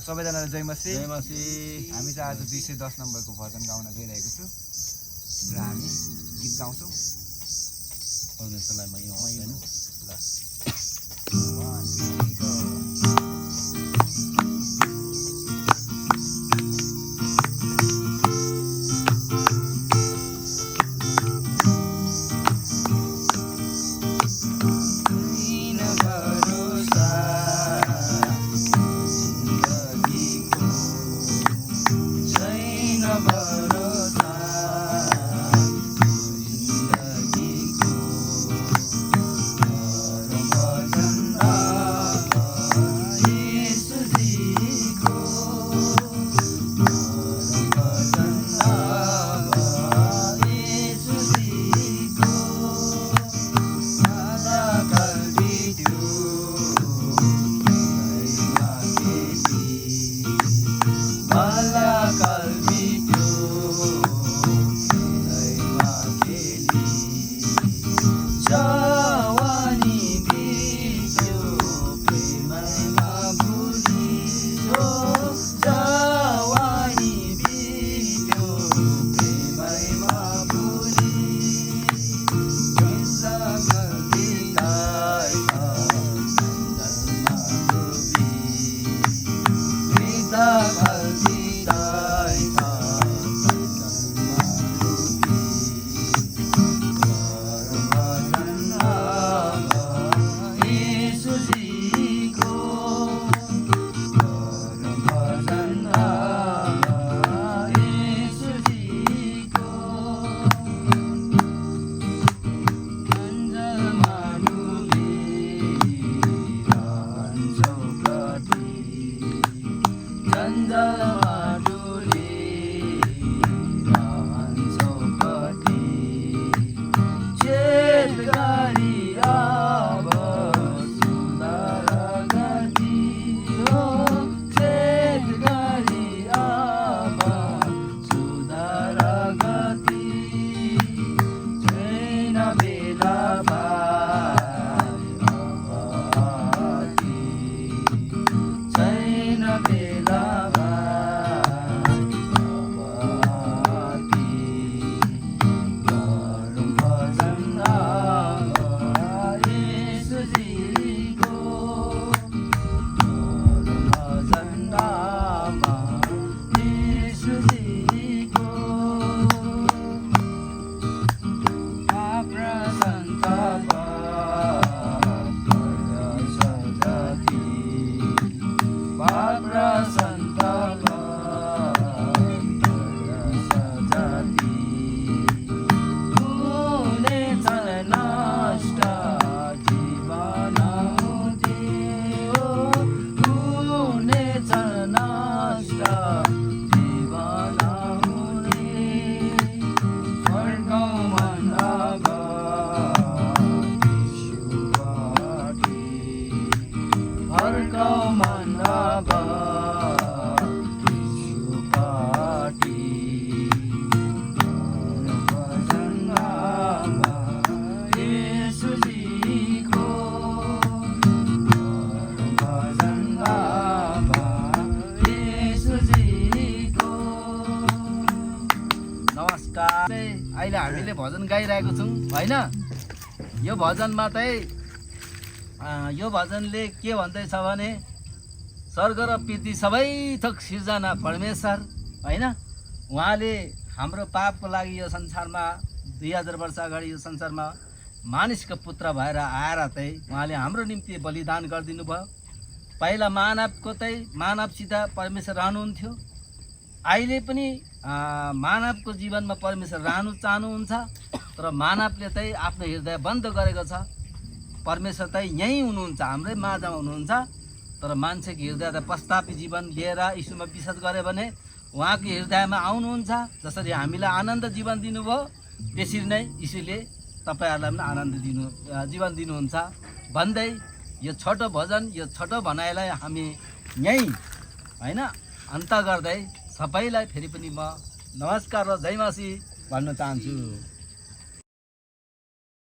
सबैजनालाई जय मसी। जय मसी। हामी चाहिँ आज 210 नम्बरको भजन गाउन गइरहेको छु र हामी गीत गाउँछौँ। परमेश्वरलाई महिमा होस् हैन। ल 1 2 3 गो। अहिले हामीले भजन गाइरहेको छौँ हैन। यो भजनमा चाहिँ यो भजनले के भन्दैछ भने स्वर्ग र पृथ्वी सबै थोक सिर्जना परमेश्वर हैन, उहाँले हाम्रो पापको लागि यो संसारमा 2000 वर्ष अगाडि यो संसारमा मानिसको पुत्र भएर आएर चाहिँ उहाँले हाम्रो निम्ति बलिदान गरिदिनु भयो। पहिला मानवको चाहिँ मानवसित परमेश्वर रहनुहुन्थ्यो, अहिले पनि मानवको जीवनमा परमेश्वर रहनु चाहनुहुन्छ, तर मानवले चाहिँ आफ्नो हृदय बन्द गरेको छ। परमेश्वर चाहिँ यहीँ हुनुहुन्छ, हाम्रै माझमा हुनुहुन्छ, तर मान्छेको हृदय त पश्चातापी जीवन लिएर यीशुमा विश्वास गरे भने उहाँको हृदयमा आउनुहुन्छ। जसरी हामीलाई आनन्द जीवन दिनुभयो त्यसरी नै यीशुले तपाईहरुलाई पनि आनन्द जीवन दिनुहुन्छ भन्दै यो छोटो भजन, यो छोटो भनाइलाई हामी यहीँ हैन अन्त गर्दै सबैलाई फेरि पनि म नमस्कार र जय मसी भन्न चाहन्छु।